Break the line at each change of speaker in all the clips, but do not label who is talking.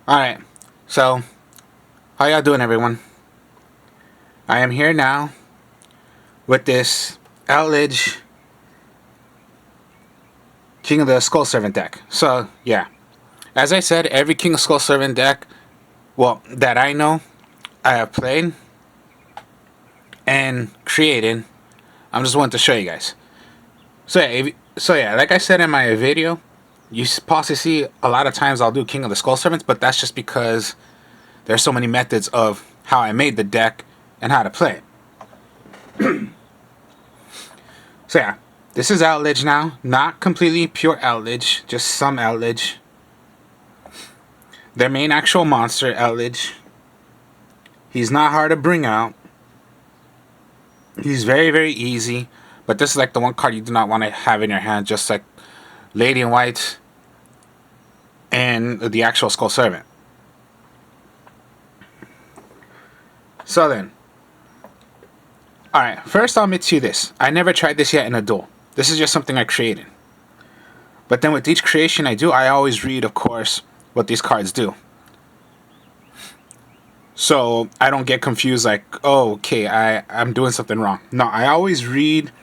Alright, so how y'all doing, everyone? I am here now with this Eldich King of the Skull Servant deck. So, yeah. As I said, every King of Skull Servant deck, well, that I know, I have played and created. I'm just wanting to show you guys. So yeah, like I said in my video, you possibly see a lot of times I'll do King of the Skull Servants, but that's just because there's so many methods of how I made the deck and how to play it. So yeah, this is Eldich now. Not completely pure Eldich, just some Eldich. Their main actual monster, Eldich. He's not hard to bring out. He's very, very easy. But this is like the one card you do not want to have in your hand, just like Lady in White and the actual Skull Servant. So then, alright, first I'll admit to you this. I never tried this yet in a duel. This is just something I created. But then with each creation I do, I always read, of course, what these cards do. So I don't get confused like, oh, okay, I'm doing something wrong. No, I always read,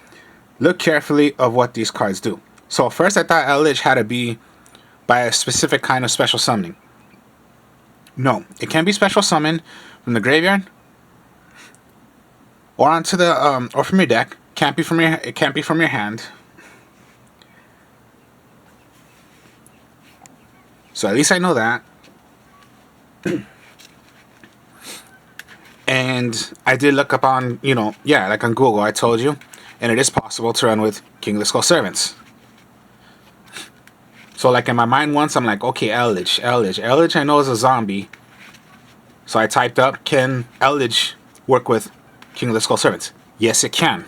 look carefully of what these cards do. So first I thought Eldich had to be by a specific kind of special summoning. No, it can be special summoned from the graveyard or onto the or from your deck. It can't be from your hand. So at least I know that. And I did look up on, like on Google, I told you. And it is possible to run with King of the Skull Servants. So like in my mind once, I'm like, okay, Eldich I know is a zombie. So I typed up, can Eldich work with King of the Skull Servants? Yes, it can.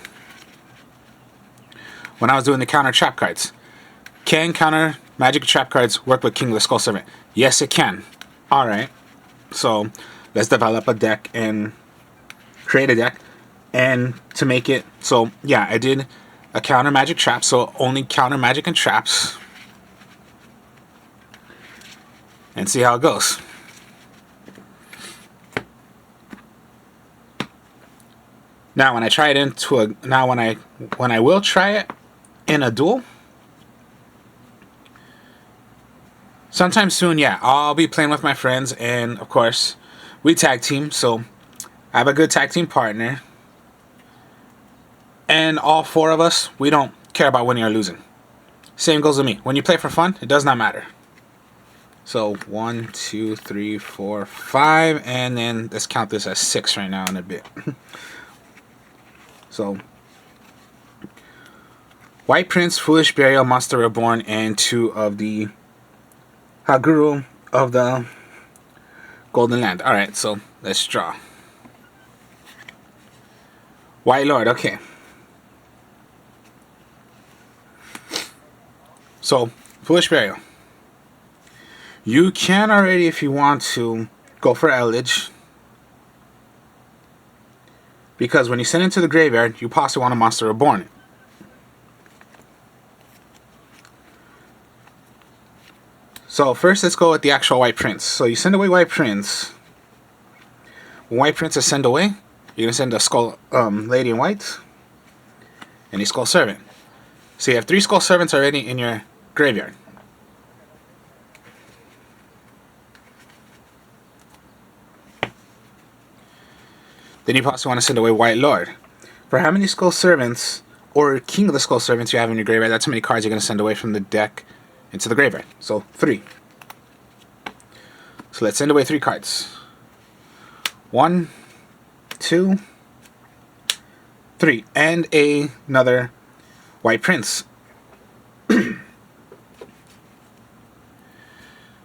When I was doing the counter trap cards, can counter magic trap cards work with King of the Skull Servant? Yes, it can. Alright. So let's develop a deck and create a deck. And to make it, so yeah, I did a counter magic trap, so only counter magic and traps. And see how it goes. Now when I try it into a when I will try it in a duel, sometime soon, yeah, I'll be playing with my friends, and of course we tag team, so I have a good tag team partner. And all four of us, we don't care about winning or losing. Same goes with me. When you play for fun, it does not matter. So 1, 2, 3, 4, 5, and then let's count this as 6 right now in a bit. So White Prince, Foolish Burial, Monster Reborn, and 2 of the Haguru of the Golden Land. Alright, so let's draw. White Lord, okay. So, Foolish Burial. You can already, if you want to, go for Eldich. Because when you send it to the graveyard, you possibly want a Monster Reborn it. So first let's go with the actual White Prince. So you send away White Prince. When White Prince is sent away, you're going to send a Skull Lady in White and a Skull Servant. So you have 3 Skull Servants already in your graveyard. Then you possibly want to send away White Lord. For how many Skull Servants or King of the Skull Servants you have in your graveyard, that's how many cards you're going to send away from the deck into the graveyard. So 3. So let's send away 3 cards. 1, 2, 3. And another White Prince.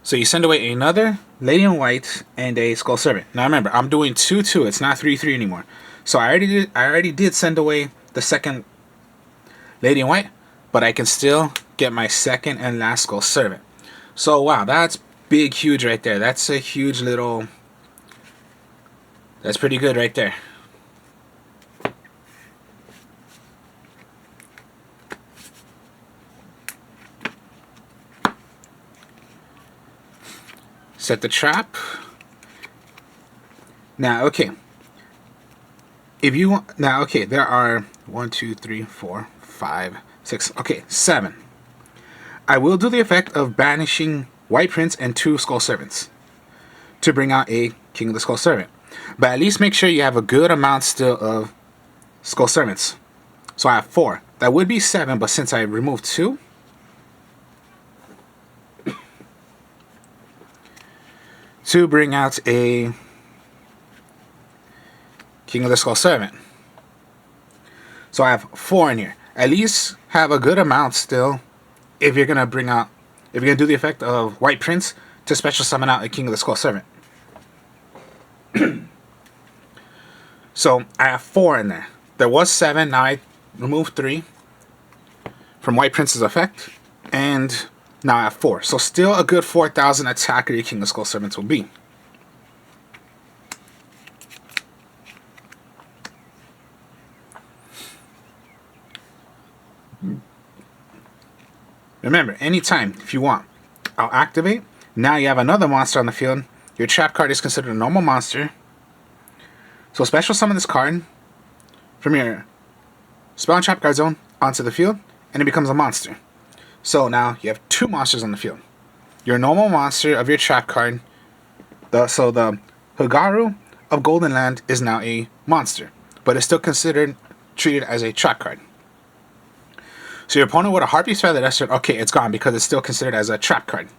So you send away another Lady in White and a Skull Servant. Now remember, I'm doing 2-2. It's not 3-3 anymore. So I already did send away the second Lady in White, but I can still get my second and last Skull Servant. So wow, that's big, huge right there. That's a huge little. That's pretty good right there. Set the trap. Now, okay. If you want, now, okay, there are 1, 2, 3, 4, 5, 6, okay, 7. I will do the effect of banishing White Prince and 2 Skull Servants to bring out a King of the Skull Servant. But at least make sure you have a good amount still of Skull Servants. So I have 4. That would be 7, but since I removed 2, to bring out a King of the Skull Servant. So I have 4 in here. At least have a good amount still if you're gonna bring out, if you're gonna do the effect of White Prince to special summon out a King of the Skull Servant. So I have 4 in there. There was 7. Now I removed 3 from White Prince's effect, and now I have 4. So still a good 4,000 attacker your King of Skull Servants will be. Remember, anytime, if you want, I'll activate. Now you have another monster on the field. Your trap card is considered a normal monster. So special summon this card from your spell and trap card zone onto the field, and it becomes a monster. So now you have 2 monsters on the field. Your normal monster of your trap card, so the Hagaru of Golden Land is now a monster, but it's still considered treated as a trap card. So your opponent with a Harpy's Feather Duster, okay, it's gone because it's still considered as a trap card.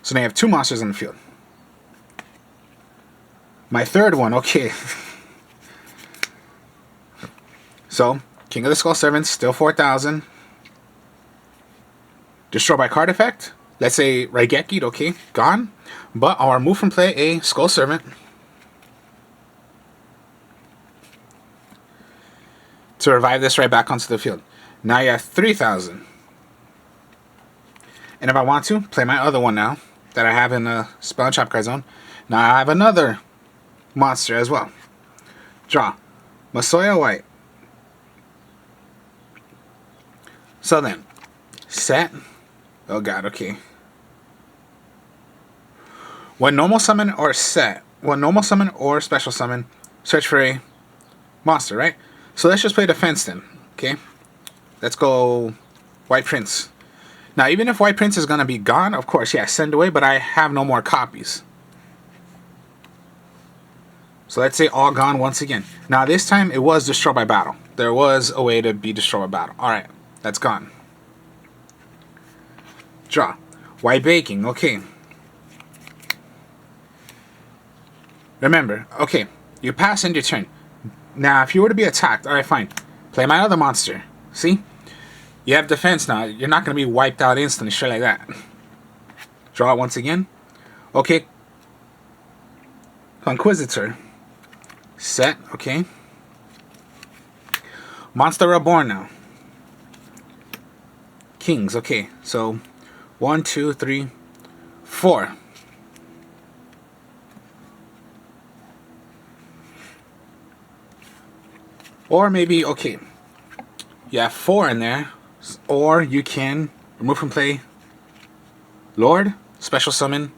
So now you have 2 monsters on the field. My third one, okay. So, King of the Skull Servants, still 4,000. Destroy by card effect. Let's say Raigeki, okay, gone. But I'll remove from play a Skull Servant. To revive this right back onto the field. Now you have 3,000. And if I want to, play my other one now that I have in the spell and trap card zone. Now I have another monster as well. Draw. Masoya White. So then, set. Oh god, okay. When normal summon or special summon, search for a monster, right? So let's just play defense then, okay? Let's go White Prince. Now, even if White Prince is going to be gone, of course, yeah, send away, but I have no more copies. So let's say all gone once again. Now, this time it was destroyed by battle. There was a way to be destroyed by battle. Alright, that's gone. Draw. White Baking, okay. Remember, okay, you pass end your turn. Now, if you were to be attacked, alright, fine. Play my other monster. See? You have defense now. You're not going to be wiped out instantly, straight like that. Draw it once again. Okay. Conquisitor. Set, okay. Monster Reborn now. Kings, okay. So, 1, 2, 3, 4. Or maybe, okay. You have 4 in there. Or you can remove from play Lord, special summon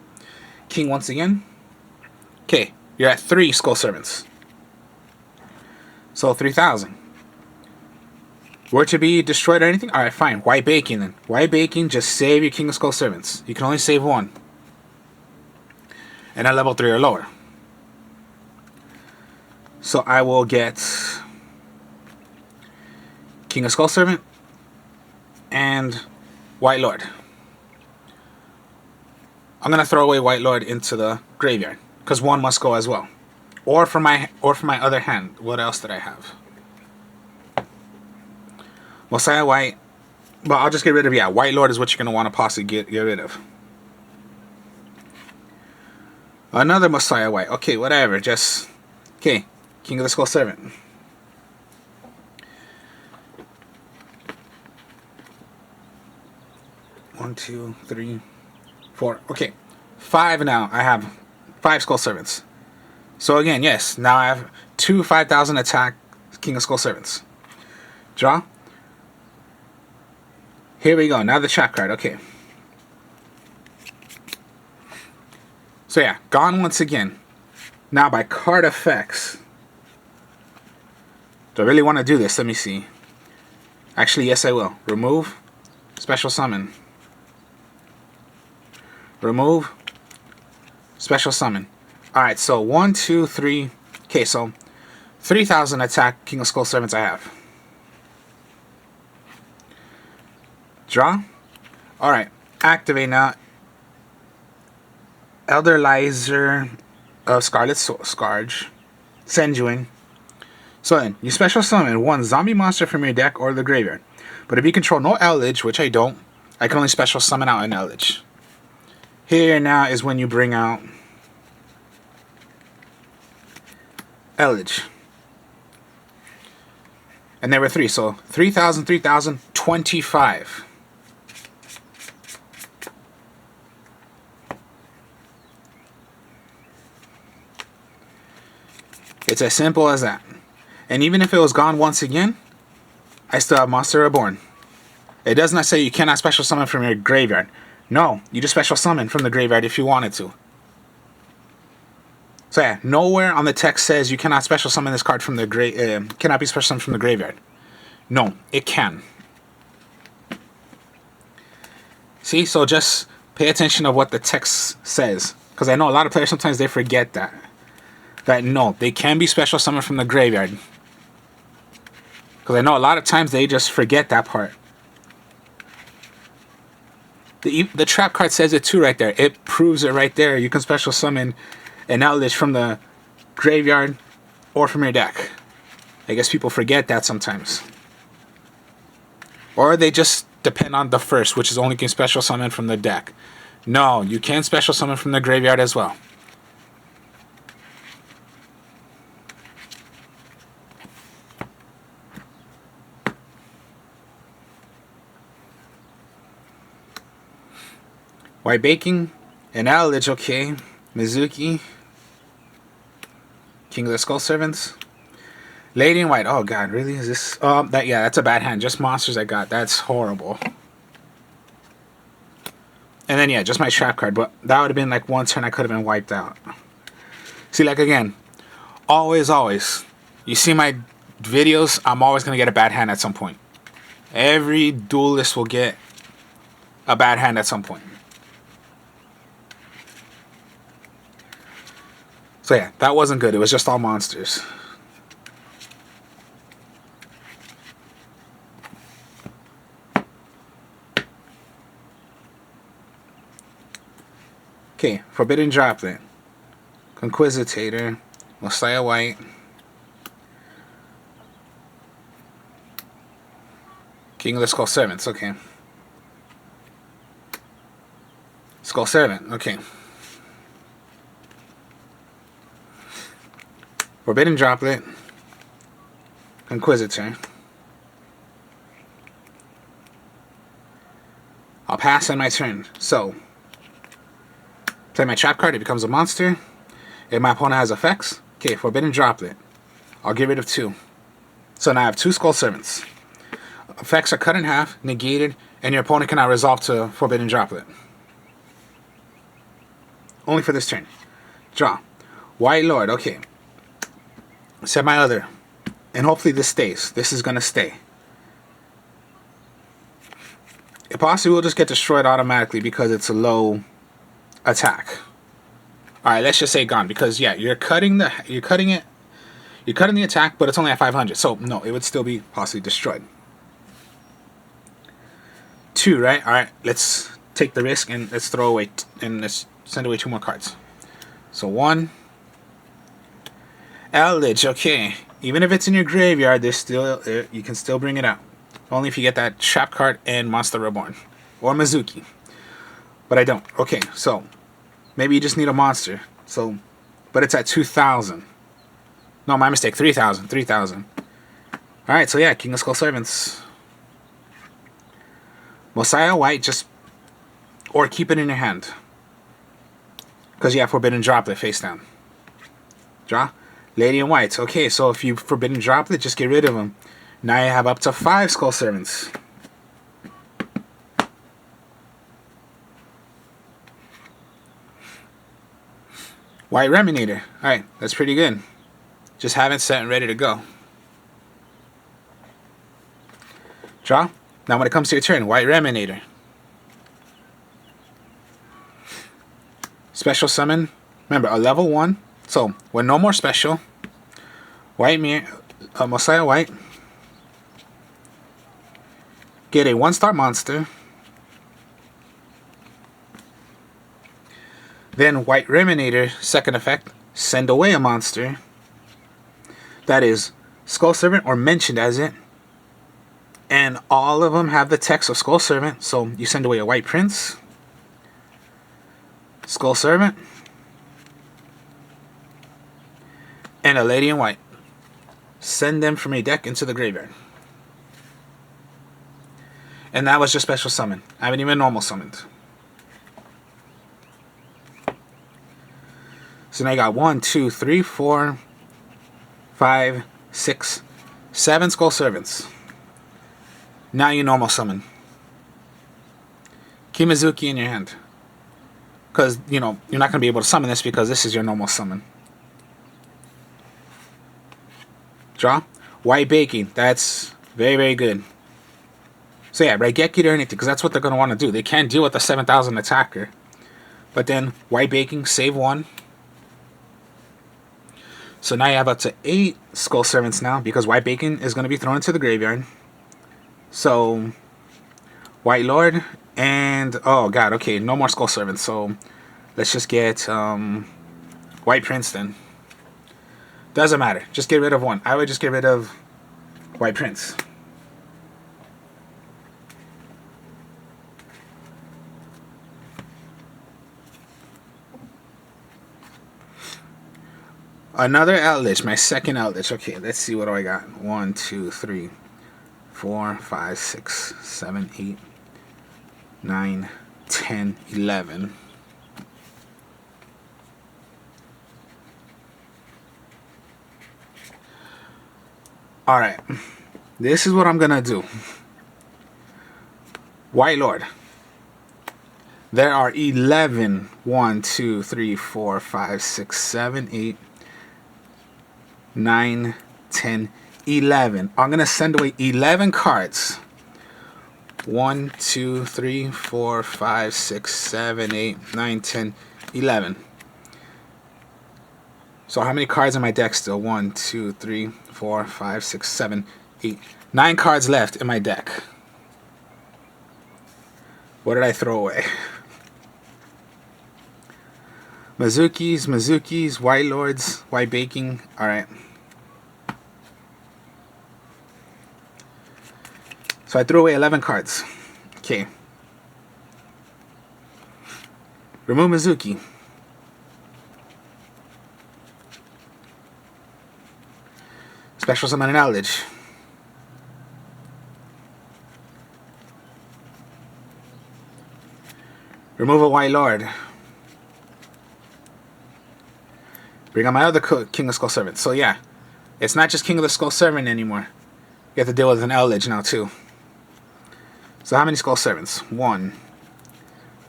King once again. Okay, you're at 3 Skull Servants. So 3,000. Were to be destroyed or anything? Alright, fine. White Baking then. White Baking, just save your King of Skull Servants. You can only save 1. And at level 3 or lower. So I will get King of Skull Servant and White Lord. I'm gonna throw away White Lord into the graveyard because 1 must go as well. Or for my other hand. What else did I have? Messiah White. But I'll just get rid of, yeah, White Lord is what you're gonna want to possibly get rid of. Another Messiah White. Okay, whatever. Just okay. King of the Skull Servant. One, 2, 3, 4. Okay, 5 now. I have 5 Skull Servants. So again, yes. Now I have 2 5,000 attack King of Skull Servants. Draw. Here we go. Now the trap card. Okay. So yeah, gone once again. Now by card effects. Do I really want to do this? Let me see. Actually, yes I will. Remove. Special summon. Remove. Special summon. Alright, so 1, 2, 3. Okay, so 3,000 attack King of Skull Servants I have. Draw. Alright, activate now. Elder of Scarlet Scourge. Send you in. So then, you special summon one zombie monster from your deck or the graveyard. But if you control no Eldich, which I don't, I can only special summon out an Eldich. Here now is when you bring out Eldich. And there were 3, so 3,000, 3,000, 25. It's as simple as that. And even if it was gone once again, I still have Monster Reborn. It does not say you cannot special summon from your graveyard. No, you just special summon from the graveyard if you wanted to. So yeah, nowhere on the text says you cannot special summon this card from the cannot be special summoned from the graveyard. No, it can. See, so just pay attention to what the text says, because I know a lot of players sometimes they forget that. That no, they can be special summoned from the graveyard. Because I know a lot of times they just forget that part. The trap card says it too right there. It proves it right there. You can special summon an Eldich from the graveyard or from your deck. I guess people forget that sometimes. Or they just depend on the first, which is only can special summon from the deck. No, you can special summon from the graveyard as well. White Baking, an Eldich, okay. Mizuki, King of the Skull Servants, Lady in White. Oh god, really? Is this? Yeah, that's a bad hand. Just monsters I got. That's horrible. And then yeah, just my trap card. But that would have been like one turn I could have been wiped out. See, like again, always. You see my videos. I'm always gonna get a bad hand at some point. Every duelist will get a bad hand at some point. So yeah, that wasn't good. It was just all monsters. Okay, Forbidden Droplet, Conquisitator, Messiah White, King of the Skull Servants, okay. Skull Servant, okay. Forbidden Droplet, Conquisitor. I'll pass on my turn. So, play my trap card, it becomes a monster. If my opponent has effects, okay, Forbidden Droplet. I'll get rid of 2. So now I have 2 Skull Servants. Effects are cut in half, negated, and your opponent cannot resolve to Forbidden Droplet. Only for this turn. Draw. White Lord, okay. Set my other. And hopefully this stays. This is going to stay. It possibly will just get destroyed automatically because it's a low attack. Alright, let's just say gone. Because yeah, you're cutting the attack, but it's only at 500. So no, it would still be possibly destroyed. 2, right? Alright, let's take the risk and let's throw away and let's send away 2 more cards. So 1. Eldich, okay. Even if it's in your graveyard, there's still you can still bring it out. Only if you get that trap card and Monster Reborn. Or Mizuki. But I don't. Okay, so maybe you just need a monster. So, but it's at 2,000. No, my mistake. 3,000. 3,000. Alright, so yeah, King of Skull Servants. Messiah White, just or keep it in your hand. Because you have Forbidden Droplet face down. Draw. Lady in White. Okay, so if you Forbidden Droplet, just get rid of them. Now you have up to 5 Skull Servants. White Reminator. Alright, that's pretty good. Just have it set and ready to go. Draw. Now when it comes to your turn, White Reminator. Special summon. Remember, a level 1. So, with no more special. White Messiah White. Get a 1-star monster. Then White Reminator, second effect, send away a monster that is Skull Servant or mentioned as it. And all of them have the text of Skull Servant. So you send away a White Prince, Skull Servant, and a Lady in White. Send them from a deck into the graveyard. And that was just special summon. I haven't even normal summoned. So now you got 1, 2, 3, 4, 5, 6, 7 Skull Servants. Now you normal summon. Kimazuki in your hand. Because, you know, you're not going to be able to summon this because this is your normal summon. Draw. White Baking. That's very, very good. So yeah, Raigeki or anything, because that's what they're going to want to do. They can't deal with the 7,000 attacker. But then, White Baking, save 1. So now you have up to 8 Skull Servants now, because White Bacon is going to be thrown into the graveyard. So, White Lord, and, oh god, okay, no more Skull Servants, so let's just get White Prince then. Doesn't matter, just get rid of 1. I would just get rid of White Prince. Another Eldich, my second Eldich. Okay, let's see what do I got. 1, 2, 3, 4, 5, 6, 7, 8, 9, 10, 11. Alright, this is what I'm gonna do. White Lord. There are 11. 1, 2, 3, 4, 5, 6, 7, 8, 9, 10, 11. I'm going to send away 11 cards. 1, 2, 3, 4, 5, 6, 7, 8, 9, 10, 11. So how many cards in my deck still? 1, 2, 3, 4, 5, 6, 7, 8, 9 cards left in my deck. What did I throw away? Mizukis, White Lords, White Baking. Alright. So I threw away 11 cards. Okay. Remove Mizuki. Special summon an Eldich. Remove a White Lord. Bring on my other King of Skull Servant. So yeah, it's not just King of the Skull Servant anymore. You have to deal with an Eldich now too. So how many Skull Servants? 1,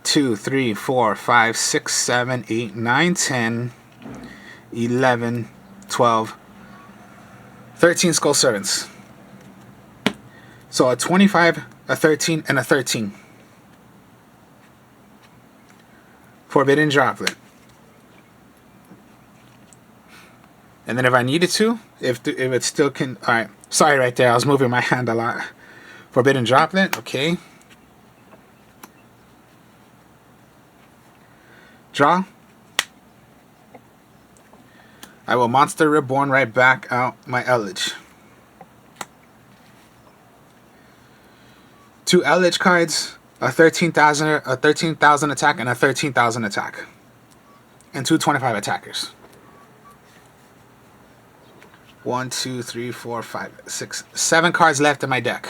2, 3, 4, 5, 6, 7, 8, 9, 10, 11, 12, 13 Skull Servants. So a 25, a 13, and a 13. Forbidden Droplet. And then if I needed to, if it still can... Alright, sorry right there, I was moving my hand a lot. Forbidden Droplet, okay. Draw. I will Monster Reborn right back out my Eldich. 2 Eldich cards, a 13,000 attack, and a 13,000 attack. And 2 25 attackers. 1, 2, 3, 4, 5, 6, 7 cards left in my deck.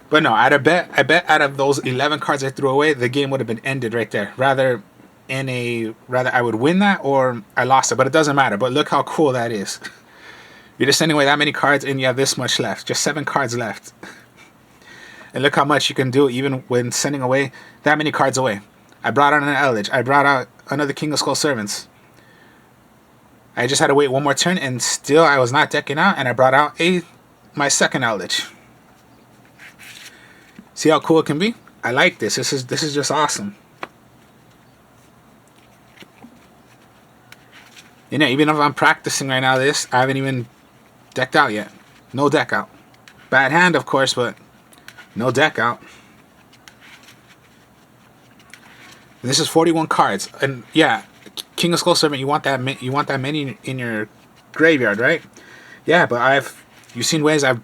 But no, I bet out of those 11 cards I threw away, the game would have been ended right there. Rather I would win that or I lost it, but it doesn't matter. But look how cool that is. You're just sending away that many cards and you have this much left. Just 7 cards left. And look how much you can do even when sending away that many cards away. I brought out an Eldich. I brought out another King of Skull Servants. I just had to wait one more turn, and still I was not decking out, and I brought out my second Eldich. See how cool it can be? I like this. This is just awesome. You know, even if I'm practicing right now, I haven't even decked out yet. No deck out. Bad hand, of course, but no deck out. And this is 41 cards, and yeah, King of Skull Servant. You want that many in your graveyard, right? Yeah, but you've seen ways I've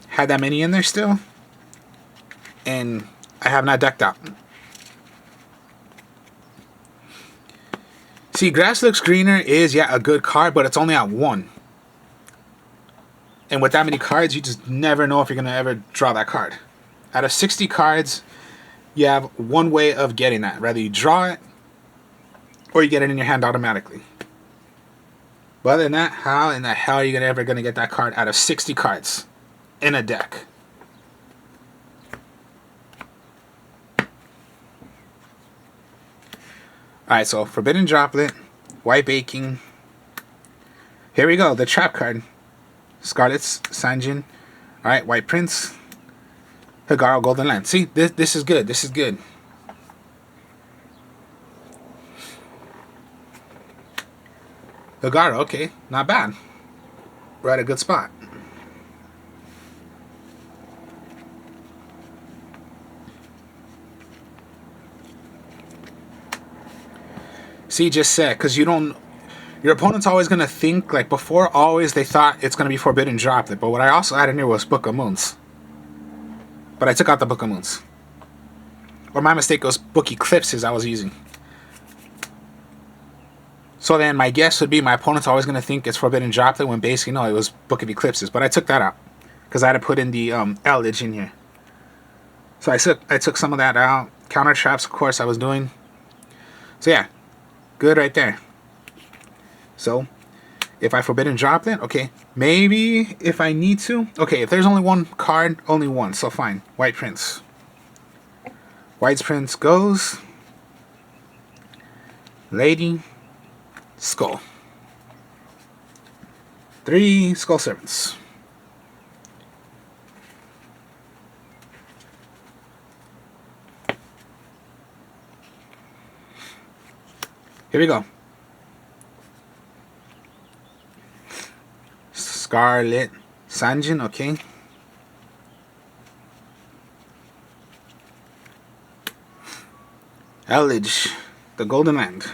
had that many in there still, and I have not decked out. See, Grass Looks Greener is, yeah, a good card, but it's only at 1. And with that many cards, you just never know if you're going to ever draw that card. Out of 60 cards, you have one way of getting that. Rather you draw it, or you get it in your hand automatically. But other than that, how in the hell are you ever going to get that card out of 60 cards in a deck? Alright, so Forbidden Droplet, White Baking. Here we go, the trap card. Scarlet's Sanjin. Alright, White Prince. Hagaro Golden Land. See, this is good. This is good. Hagaro, okay, not bad. We're at a good spot. See, just said, because your opponent's always going to think, like before, always they thought it's going to be Forbidden Droplet. But what I also had in here was Book of Moons. But I took out the Book of Moons. Or my mistake was Book Eclipses I was using. So then my guess would be my opponent's always going to think it's Forbidden Droplet when basically, no, it was Book of Eclipses. But I took that out. Because I had to put in the Eldich in here. So I took some of that out. Counter traps, of course, I was doing. So yeah. Good right there. So, if I Forbidden Droplet, okay, maybe if I need to. Okay, if there's only one card, only one, so fine. White Prince. White Prince goes. Lady. Skull. 3 Skull Servants. Here we go. Scarlet Sanjin, okay. Eldich, the Golden Land.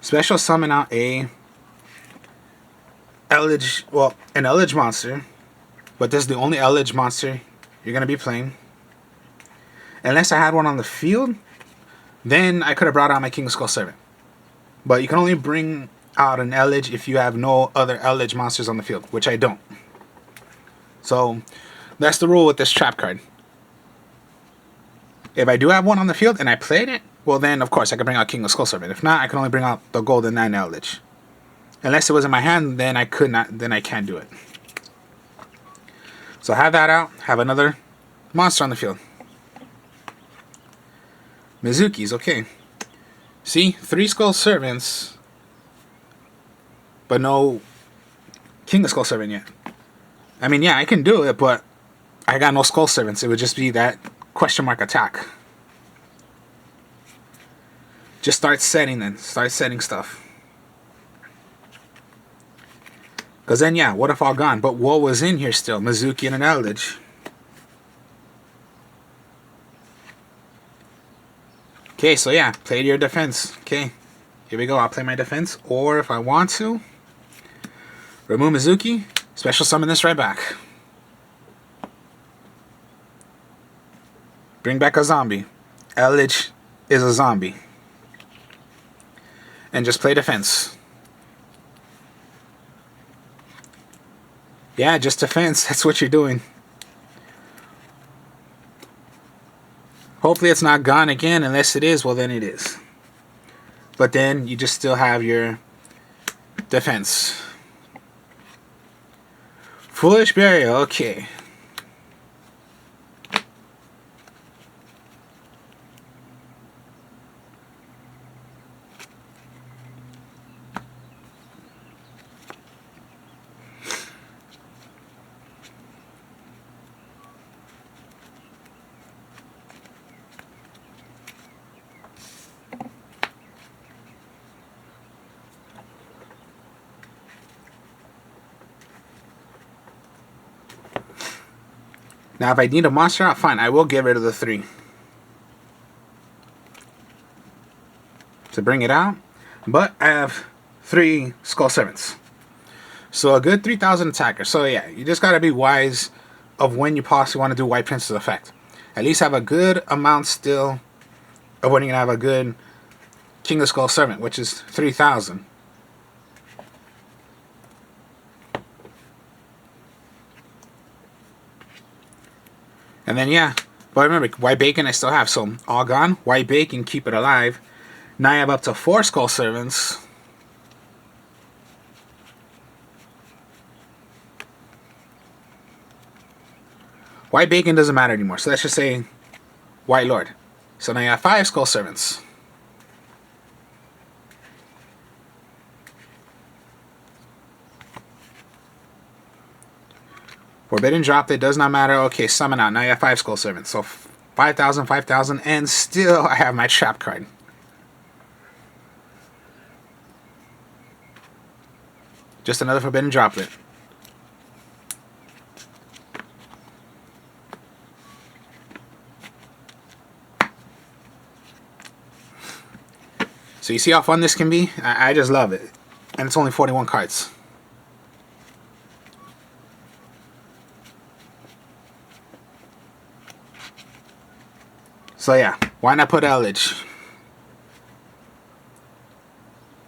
Special summon out an Eldich monster, but this is the only Eldich monster you're gonna be playing. Unless I had one on the field, then I could have brought out my King of Skull Servant. But you can only bring out an Eldich if you have no other Eldich monsters on the field, which I don't. So that's the rule with this trap card. If I do have one on the field and I played it, well then of course I can bring out King of Skull Servant. If not, I can only bring out the Golden 9 Eldich. Unless it was in my hand, then I could not. Then I can't do it. So have that out. Have another monster on the field. Mizuki's, okay. See, 3 Skull Servants, but no King of Skull Servant yet. I mean, yeah, I can do it, but I got no Skull Servants. It would just be that question mark attack. Just start setting then. Start setting stuff. Because then, yeah, what if all gone? But what was in here still? Mizuki and an Eldich. Okay, so yeah, play to your defense. Okay, here we go. I'll play my defense. Or if I want to, remove Mizuki, special summon this right back. Bring back a zombie. Eldich is a zombie. And just play defense. Yeah, just defense. That's what you're doing. Hopefully it's not gone again. Unless it is, well then it is. But then you just still have your defense. Foolish Burial, okay. Now, if I need a monster out, fine, I will get rid of the 3 to bring it out. But I have 3 Skull Servants. So a good 3,000 attacker. So yeah, you just gotta be wise of when you possibly want to do White Prince's effect. At least have a good amount still of when you're gonna have a good King of Skull Servant, which is 3,000. And then yeah, but remember, White Bacon I still have, so all gone. White Bacon, keep it alive. Now I have up to 4 Skull Servants. White Bacon doesn't matter anymore, so let's just say White Lord. So now you have 5 Skull Servants. Forbidden Drop, it does not matter. Okay, summon out. Now you have 5 Skull Servants. So 5,000, 5,000, and still I have my trap card. Just another Forbidden Droplet. So you see how fun this can be? I just love it. And it's only 41 cards. So yeah, why not put Eldich?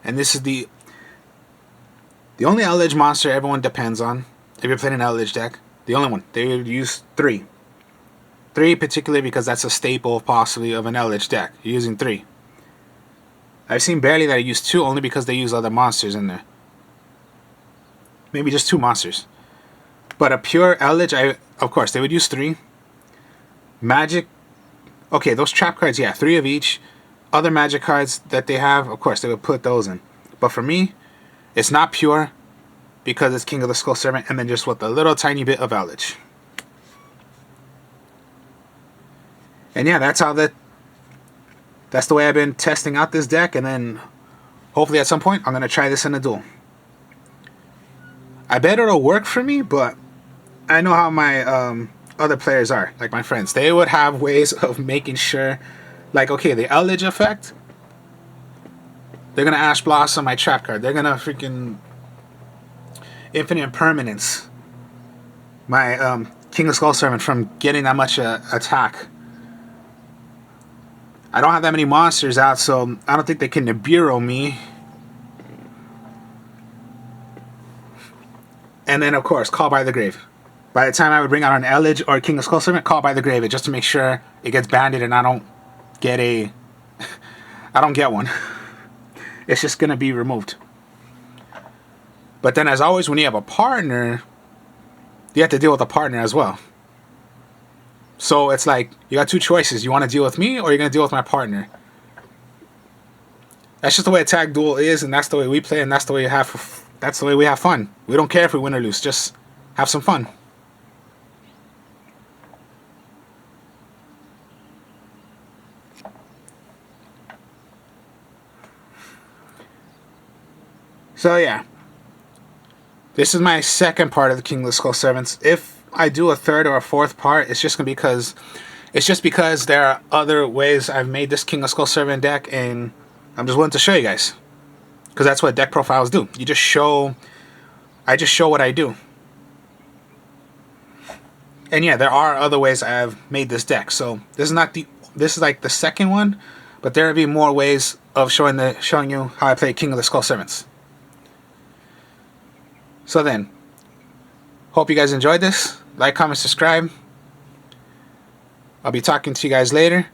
And this is the only Eldich monster everyone depends on. If you're playing an Eldich deck, the only one. They use 3. 3 particularly because that's a staple possibly of an Eldich deck. You're using 3. I've seen barely that I use 2 only because they use other monsters in there. Maybe just 2 monsters. But a pure Eldich, of course, they would use 3. Magic. Okay, those trap cards, yeah, 3 of each. Other magic cards that they have, of course, they would put those in. But for me, it's not pure because it's King of the Skull Servant and then just with a little tiny bit of Eldich. And yeah, that's the way I've been testing out this deck, and then hopefully at some point I'm going to try this in a duel. I bet it'll work for me, but I know how my other players are, like my friends. They would have ways of making sure, like, okay, the Eldich effect, they're going to Ash Blossom my trap card. They're going to freaking Infinite Impermanence my King of Skull Servant from getting that much attack. I don't have that many monsters out, so I don't think they can Nibiru me. And then, of course, Call by the Grave. By the time I would bring out an Eldich or King of Skull Servant, Call by the Grave, just to make sure it gets banded and I don't get one. It's just going to be removed. But then, as always, when you have a partner, you have to deal with a partner as well. So it's like, you got 2 choices. You want to deal with me or you're going to deal with my partner. That's just the way a tag duel is, and that's the way we play, and that's the way we have fun. We don't care if we win or lose. Just have some fun. So yeah. This is my second part of the King of the Skull Servants. If I do a third or a fourth part, it's just because there are other ways I've made this King of Skull Servant deck, and I'm just willing to show you guys, because that's what deck profiles do. I just show what I do. And yeah, there are other ways I've made this deck. So this is like the second one, but there will be more ways of showing you how I play King of the Skull Servants. So then, hope you guys enjoyed this. Like, comment, subscribe. I'll be talking to you guys later.